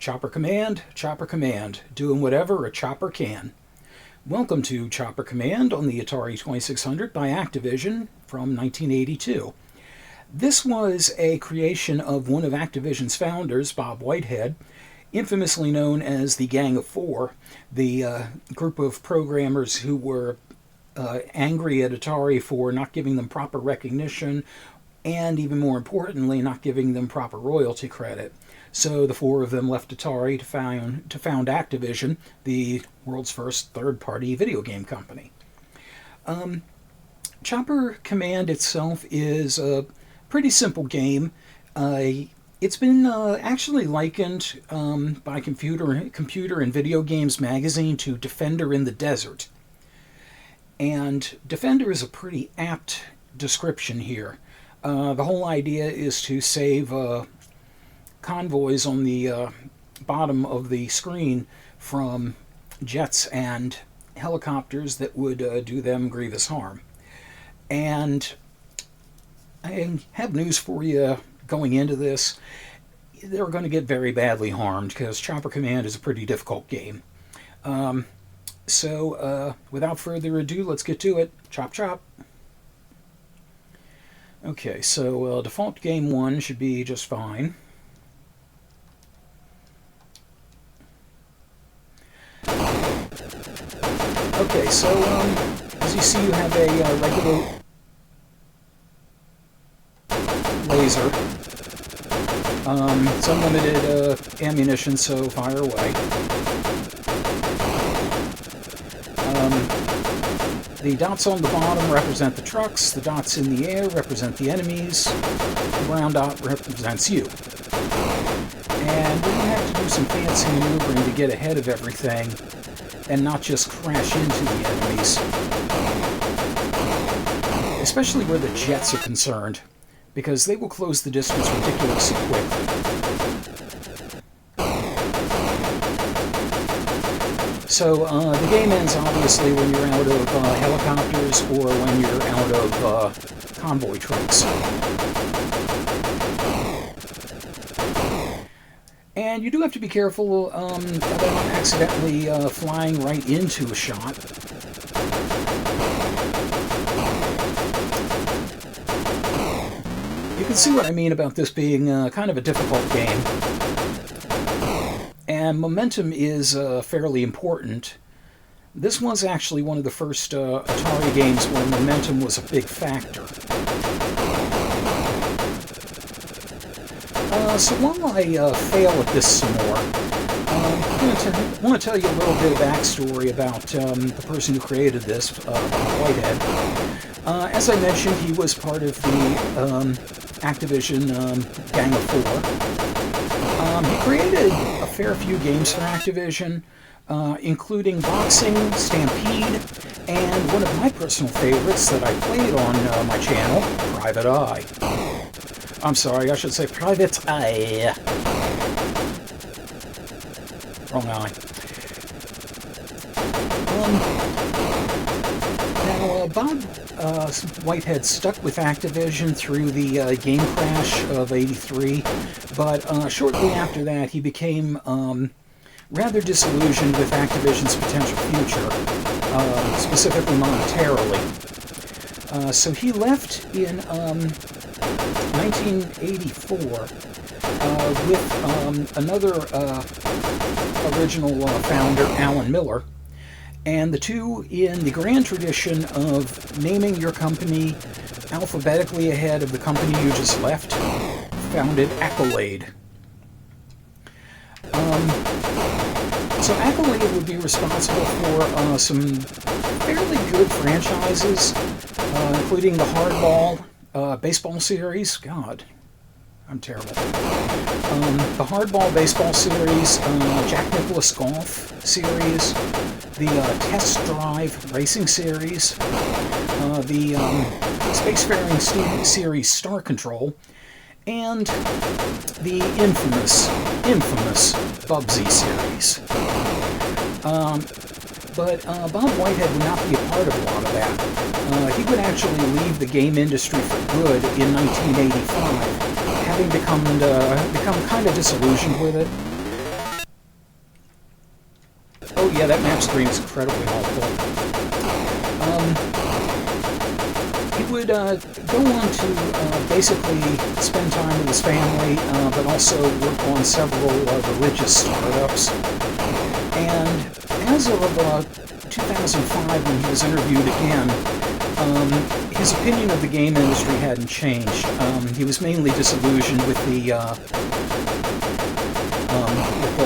Chopper Command, doing whatever a chopper can. Welcome to Chopper Command on the Atari 2600 by Activision from 1982. This was a creation of one of Activision's founders, Bob Whitehead, infamously known as the Gang of Four, the group of programmers who were angry at Atari for not giving them proper recognition and, even more importantly, not giving them proper royalty credit. So the four of them left Atari to found Activision, the world's first third-party video game company. Chopper Command itself is a pretty simple game. It's been actually likened by Computer and Video Games magazine to Defender in the Desert. And Defender is a pretty apt description here. The whole idea is to save convoys on the bottom of the screen from jets and helicopters that would do them grievous harm. And I have news for you going into this. They're going to get very badly harmed because Chopper Command is a pretty difficult game. So without further ado, let's get to it. Chop chop. Okay, so default game 1 should be just fine. Okay, so as you see, you have a regular laser. It's unlimited ammunition, so fire away. The dots on the bottom represent the trucks, the dots in the air represent the enemies, the brown dot represents you. And we're going to have to do some fancy maneuvering to get ahead of everything and not just crash into the enemies. Especially where the jets are concerned, because they will close the distance ridiculously quickly. So the game ends obviously when you're out of helicopters or when you're out of convoy trucks. And you do have to be careful about accidentally flying right into a shot. You can see what I mean about this being kind of a difficult game. And momentum is fairly important. This was actually one of the first Atari games where momentum was a big factor. So while I fail at this some more, I want to tell you a little bit of backstory about the person who created this, Whitehead. As I mentioned, he was part of the Activision Gang of Four. He created a fair few games for Activision, including Boxing, Stampede, and one of my personal favorites that I played on my channel, Private Eye. I'm sorry, I should say Private Eye. Wrong eye. Now, Bob Whitehead stuck with Activision through the game crash of '83, but shortly after that he became rather disillusioned with Activision's potential future, specifically monetarily. So he left in 1984 with another original founder, Alan Miller, and the two, in the grand tradition of naming your company alphabetically ahead of the company you just left, founded Accolade. So Accolade would be responsible for some fairly good franchises, including the Hardball baseball series. God, I'm terrible. The Hardball baseball series, Jack Nicklaus golf series, the Test Drive racing series, the Spacefaring series Star Control, and the infamous Bubsy series. But Bob Whitehead would not be a part of a lot of that. He would actually leave the game industry for good in 1985, having become kind of disillusioned with it. Oh yeah, that map screen is incredibly helpful. He would go on to basically spend time with his family, but also work on several religious startups. And as of 2005, when he was interviewed again, his opinion of the game industry hadn't changed. He was mainly disillusioned with the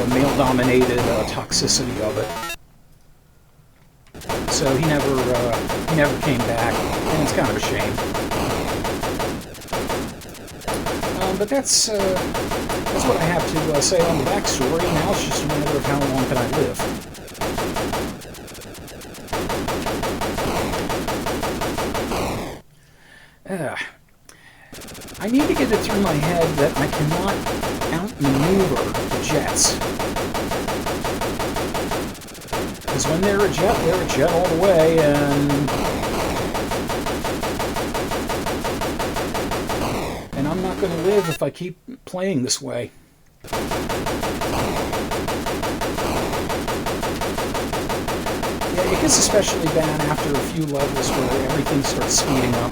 male-dominated toxicity of it. So he never came back, and it's kind of a shame. But that's what I have to say on the backstory. Now it's just a matter of how long can I live. I need to get it through my head that I cannot outmaneuver the jets. Because when they're a jet all the way, and I'm not going to live if I keep playing this way. Yeah, it gets especially bad after a few levels where everything starts speeding up.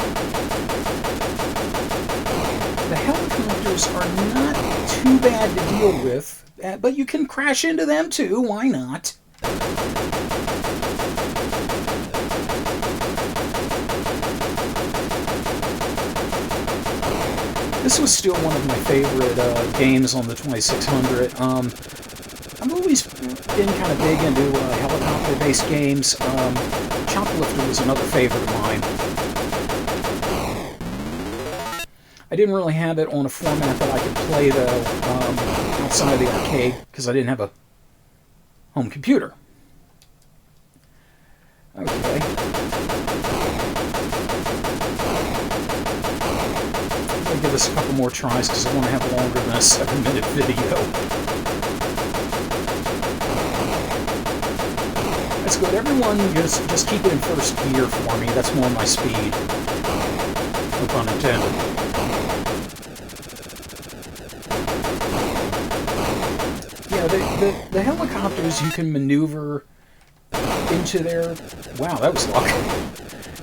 The helicopters are not too bad to deal with, but you can crash into them too, why not? This was still one of my favorite games on the 2600. I've always been kind of big into helicopter-based games. Choplifter was another favorite of mine. I didn't really have it on a format that I could play, though, outside of the arcade, because I didn't have a home computer. Okay. I'm going to give this a couple more tries, because I want to have longer than a 7-minute video. That's good. Everyone, just keep it in first gear for me. That's more my speed. No pun intended. Yeah, the helicopters you can maneuver into their... Wow, that was luck.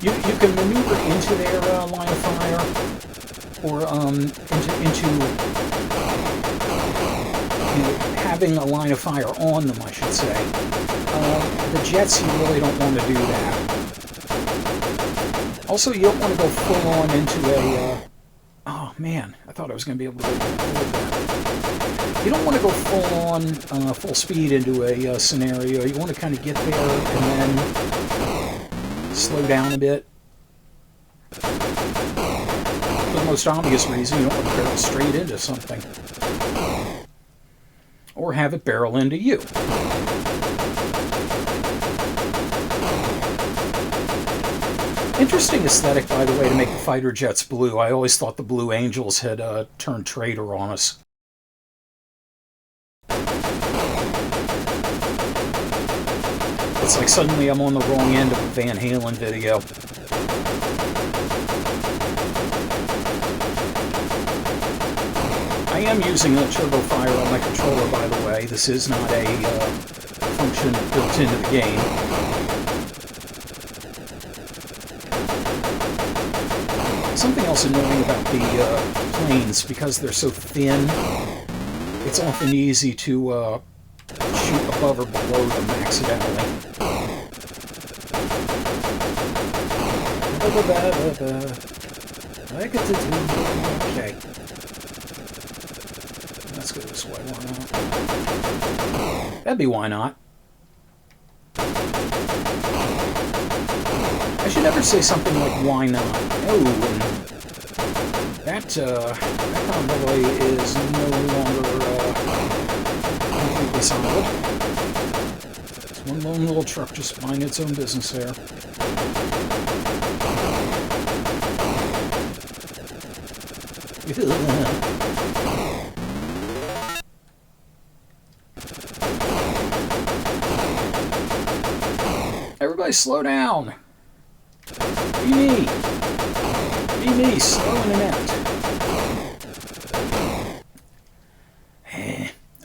You can maneuver into their line of fire, or into having a line of fire on them, I should say. The jets, you really don't want to do that. Also, you don't want to go full on into a... oh man, I thought I was going to be able to record that. You don't want to go full on, full speed into a scenario. You want to kind of get there and then slow down a bit. For the most obvious reason, you don't want to barrel straight into something. Or have it barrel into you. Interesting aesthetic, by the way, to make the fighter jets blue. I always thought the Blue Angels had turned traitor on us. It's like suddenly I'm on the wrong end of a Van Halen video. I am using a turbo fire on my controller, by the way. This is not a function built into the game. Something else annoying about the planes, because they're so thin, it's often easy to shoot above or below them accidentally. Okay. Let's go this way, why not? That'd be why not. I should never say something like why not. Oh, and that convoy is no longer completely solid. It's one lone little truck just minding its own business there. Everybody slow down. Be me. Be me, slow and inept.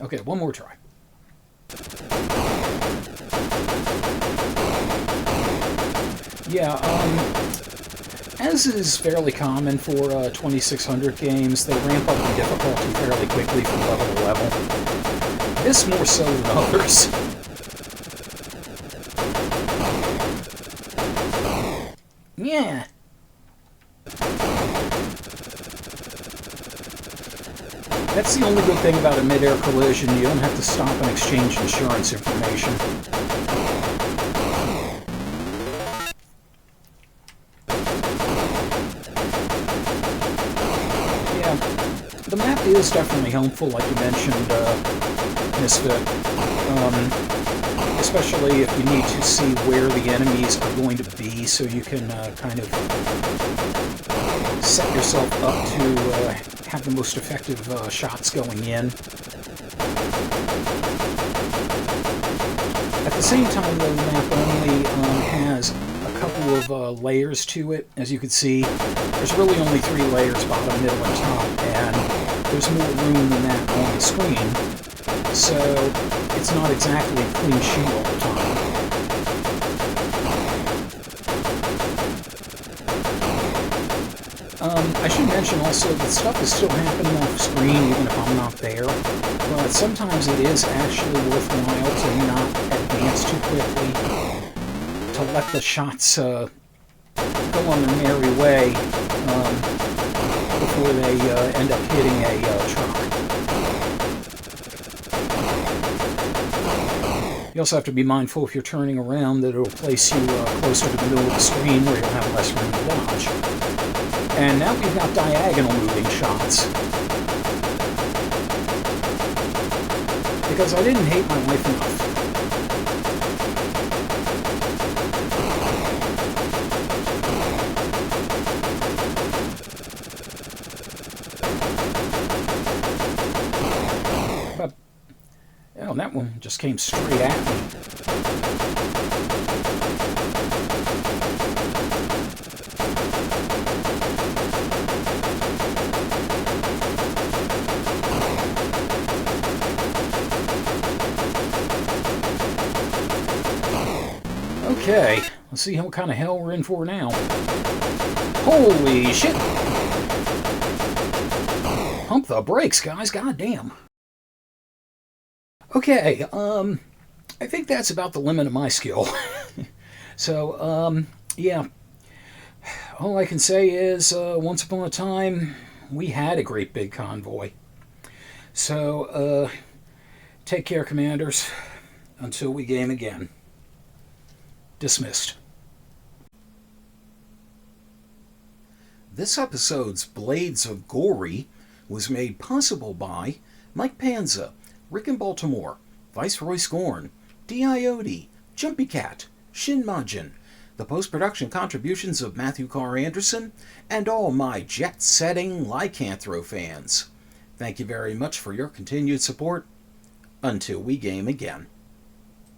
Okay, one more try. Yeah, as is fairly common for 2600 games, they ramp up in difficulty fairly quickly from level to level. This more so than others. Yeah. That's the only good thing about a mid-air collision. You don't have to stop and exchange insurance information. Yeah, the map is definitely helpful, like you mentioned, Misfit. Especially if you need to see where the enemies are going to be, so you can kind of set yourself up to have the most effective shots going in. At the same time, though, the map only has a couple of layers to it. As you can see, there's really only 3 layers, bottom, middle, and top, and there's more room than that on the screen. So it's not exactly a clean sheet all the time. I should mention also that stuff is still happening off screen even if I'm not there, but sometimes it is actually worthwhile to not advance too quickly, to let the shots go on their merry way before they end up hitting a truck. You also have to be mindful if you're turning around that it'll place you closer to the middle of the screen where you'll have less room to dodge. And now we've got diagonal moving shots. Because I didn't hate my life enough. But, oh, that one just came straight at me. Okay, let's see what kind of hell we're in for now. Holy shit! Pump the brakes, guys, goddamn. Okay, I think that's about the limit of my skill. So, yeah. All I can say is, once upon a time, we had a great big convoy. So, take care, Commanders. Until we game again. Dismissed. This episode's Blades of Gory was made possible by Mike Panza, Rick in Baltimore, Viceroy Scorn, D.I.O.D., Jumpy Cat, Shin Majin, the post-production contributions of Matthew Carr Anderson, and all my jet-setting Lycanthro fans. Thank you very much for your continued support. Until we game again.